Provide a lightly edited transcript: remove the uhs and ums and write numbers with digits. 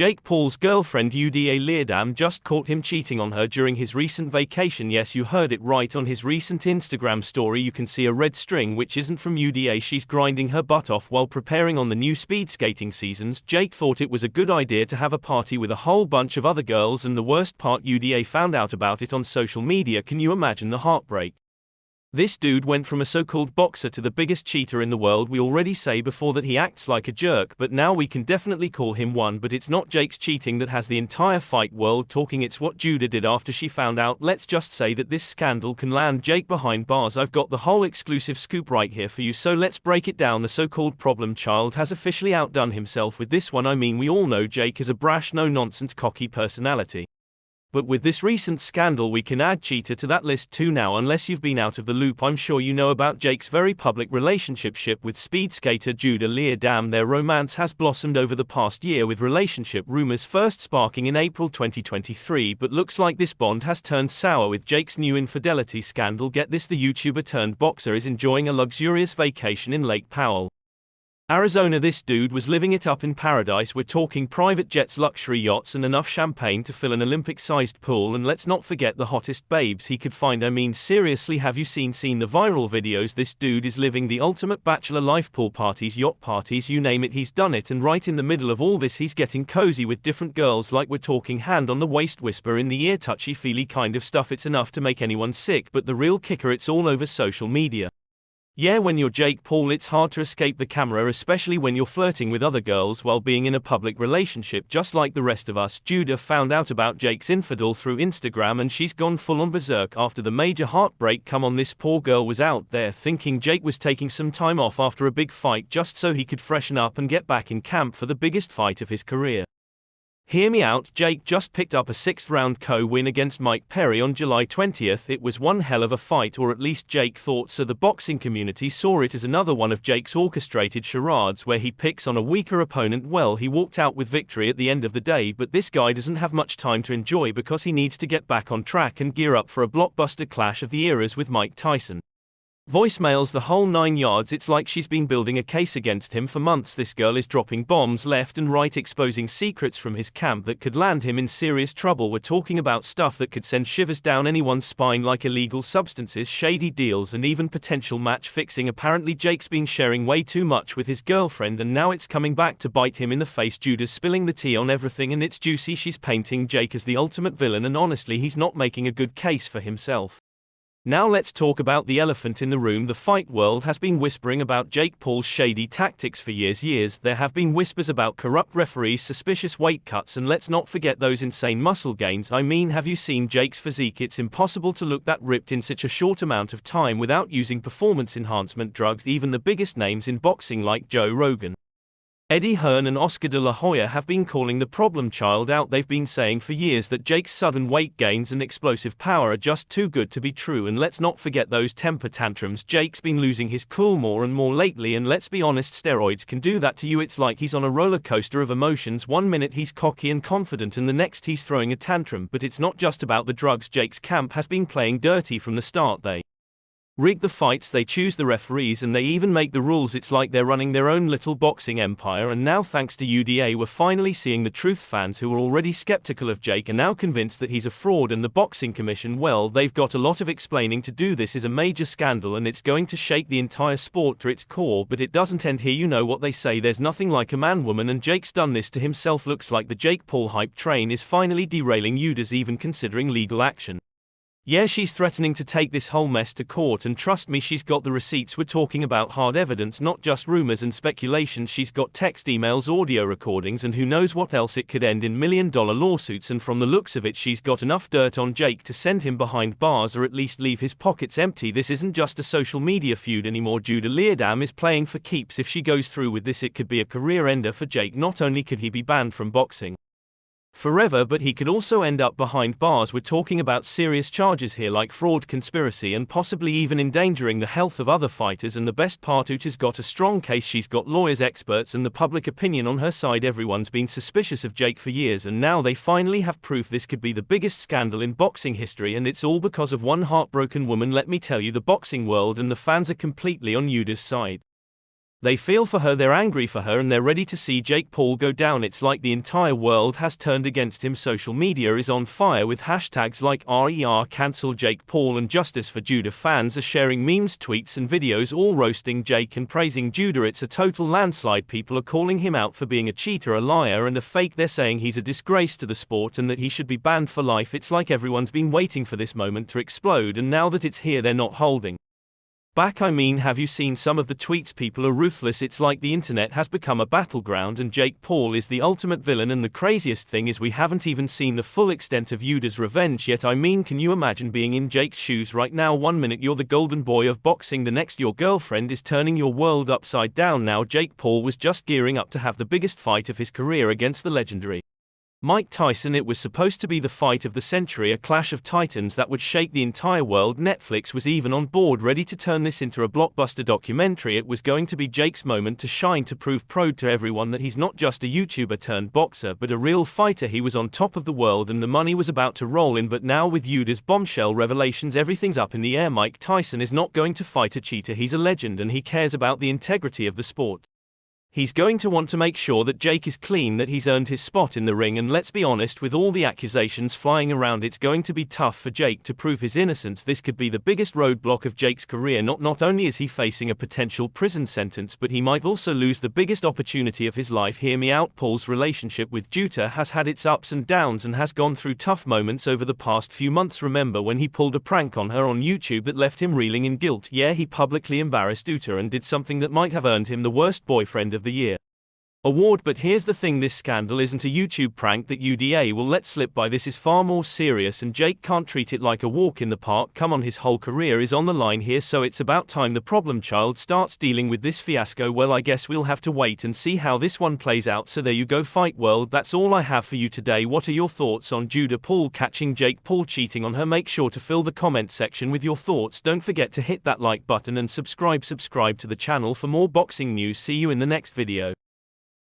Jake Paul's girlfriend Jutta Leerdam just caught him cheating on her during his recent vacation. Yes, you heard it right. On his recent Instagram story you can see a red string which isn't from Jutta. She's grinding her butt off while preparing on the new speed skating seasons. Jake thought it was a good idea to have a party with a whole bunch of other girls, and the worst part, Jutta found out about it on social media. Can you imagine the heartbreak? This dude went from a so-called boxer to the biggest cheater in the world. We already say before that he acts like a jerk, but now we can definitely call him one. But it's not Jake's cheating that has the entire fight world talking, it's what Jutta did after she found out. Let's just say that this scandal can land Jake behind bars. I've got the whole exclusive scoop right here for you, so let's break it down. The so-called problem child has officially outdone himself with this one. I mean, we all know Jake is a brash, no-nonsense, cocky personality. But with this recent scandal we can add cheater to that list too. Now, unless you've been out of the loop, I'm sure you know about Jake's very public relationship with speed skater Jutta Leerdam. Their romance has blossomed over the past year, with relationship rumors first sparking in April 2023, but looks like this bond has turned sour with Jake's new infidelity scandal. Get this, the YouTuber turned boxer is enjoying a luxurious vacation in Lake Powell, Arizona. This dude was living it up in paradise. We're talking private jets, luxury yachts, and enough champagne to fill an Olympic-sized pool. And let's not forget the hottest babes he could find. I mean, seriously, have you seen the viral videos? This dude is living the ultimate bachelor life. Pool parties, yacht parties, you name it, he's done it. And right in the middle of all this, he's getting cozy with different girls. Like, we're talking hand on the waist, whisper in the ear, touchy-feely kind of stuff. It's enough to make anyone sick. But the real kicker, it's all over social media. Yeah, when you're Jake Paul, it's hard to escape the camera, especially when you're flirting with other girls while being in a public relationship. Just like the rest of us, Jutta found out about Jake's infidel through Instagram, and she's gone full on berserk after the major heartbreak. Come on, this poor girl was out there thinking Jake was taking some time off after a big fight just so he could freshen up and get back in camp for the biggest fight of his career. Hear me out, Jake just picked up a 6th-round win against Mike Perry on July 20th. It was one hell of a fight, or at least Jake thought so. The boxing community saw it as another one of Jake's orchestrated charades where he picks on a weaker opponent. Well, he walked out with victory at the end of the day, but this guy doesn't have much time to enjoy because he needs to get back on track and gear up for a blockbuster clash of the eras with Mike Tyson. Voicemails, the whole 9 yards. It's like she's been building a case against him for months. This girl is dropping bombs left and right, exposing secrets from his camp that could land him in serious trouble. We're talking about stuff that could send shivers down anyone's spine, like illegal substances, shady deals, and even potential match fixing. Apparently Jake's been sharing way too much with his girlfriend, and now it's coming back to bite him in the face. Jutta's spilling the tea on everything, and it's juicy. She's painting Jake as the ultimate villain, and honestly, he's not making a good case for himself. Now let's talk about the elephant in the room. The fight world has been whispering about Jake Paul's shady tactics for years. There have been whispers about corrupt referees, suspicious weight cuts, and let's not forget those insane muscle gains. I mean, have you seen Jake's physique? It's impossible to look that ripped in such a short amount of time without using performance enhancement drugs. Even the biggest names in boxing like Joe Rogan, Eddie Hearn, and Oscar de la Hoya have been calling the problem child out. They've been saying for years that Jake's sudden weight gains and explosive power are just too good to be true. And let's not forget those temper tantrums. Jake's been losing his cool more and more lately, and let's be honest, steroids can do that to you. It's like he's on a roller coaster of emotions. One minute he's cocky and confident, and the next he's throwing a tantrum. But it's not just about the drugs. Jake's camp has been playing dirty from the start. They rig the fights, they choose the referees, and they even make the rules. It's like they're running their own little boxing empire. And now, thanks to Jutta, we're finally seeing the truth. Fans who were already skeptical of Jake are now convinced that he's a fraud, and the boxing commission, well, they've got a lot of explaining to do. This is a major scandal, and it's going to shake the entire sport to its core. But it doesn't end here. You know what they say, there's nothing like a man-woman, and Jake's done this to himself. Looks like the Jake Paul hype train is finally derailing. Jutta's even considering legal action. Yeah, she's threatening to take this whole mess to court, and trust me, she's got the receipts. We're talking about hard evidence, not just rumors and speculation. She's got text, emails, audio recordings, and who knows what else. It could end in million-dollar lawsuits, and from the looks of it, she's got enough dirt on Jake to send him behind bars, or at least leave his pockets empty. This isn't just a social media feud anymore. Jutta Leerdam is playing for keeps. If she goes through with this, it could be a career ender for Jake. Not only could he be banned from boxing forever, but he could also end up behind bars. We're talking about serious charges here, like fraud, conspiracy, and possibly even endangering the health of other fighters. And the best part, Jutta's got a strong case. She's got lawyers, experts, and the public opinion on her side. Everyone's been suspicious of Jake for years, and now they finally have proof. This could be the biggest scandal in boxing history, and it's all because of one heartbroken woman. Let me tell you, the boxing world and the fans are completely on Jutta's side. They feel for her, they're angry for her, and they're ready to see Jake Paul go down. It's like the entire world has turned against him. Social media is on fire with hashtags like RER cancel Jake Paul and justice for Jutta. Fans are sharing memes, tweets and videos all roasting Jake and praising Jutta. It's a total landslide. People are calling him out for being a cheater, a liar and a fake. They're saying he's a disgrace to the sport and that he should be banned for life. It's like everyone's been waiting for this moment to explode, and now that it's here they're not holding back. I mean, have you seen some of the tweets? People are ruthless. It's like the internet has become a battleground and Jake Paul is the ultimate villain, and the craziest thing is we haven't even seen the full extent of Jutta's revenge yet. I mean, can you imagine being in Jake's shoes right now? One minute you're the golden boy of boxing, the next your girlfriend is turning your world upside down. Now Jake Paul was just gearing up to have the biggest fight of his career against the legendary Mike Tyson. It was supposed to be the fight of the century, a clash of titans that would shake the entire world. Netflix was even on board, ready to turn this into a blockbuster documentary. It was going to be Jake's moment to shine, to prove to everyone that he's not just a YouTuber turned boxer, but a real fighter. He was on top of the world and the money was about to roll in. But now with Jutta's bombshell revelations, everything's up in the air. Mike Tyson is not going to fight a cheater. He's a legend and he cares about the integrity of the sport. He's going to want to make sure that Jake is clean, that he's earned his spot in the ring, and let's be honest, with all the accusations flying around, it's going to be tough for Jake to prove his innocence. This could be the biggest roadblock of Jake's career. Not only is he facing a potential prison sentence, but he might also lose the biggest opportunity of his life. Hear me out. Paul's relationship with Jutta has had its ups and downs and has gone through tough moments over the past few months. Remember when he pulled a prank on her on YouTube that left him reeling in guilt? Yeah, he publicly embarrassed Jutta and did something that might have earned him the worst boyfriend of the year award. But here's the thing, this scandal isn't a YouTube prank that UDA will let slip by. This is far more serious and Jake can't treat it like a walk in the park. Come on, his whole career is on the line here, so it's about time the problem child starts dealing with this fiasco. Well, I guess we'll have to wait and see how this one plays out. So there you go, fight world, that's all I have for you today. What are your thoughts on Jutta Paul catching Jake Paul cheating on her? Make sure to fill the comment section with your thoughts. Don't forget to hit that like button and subscribe to the channel for more boxing news. See you in the next video.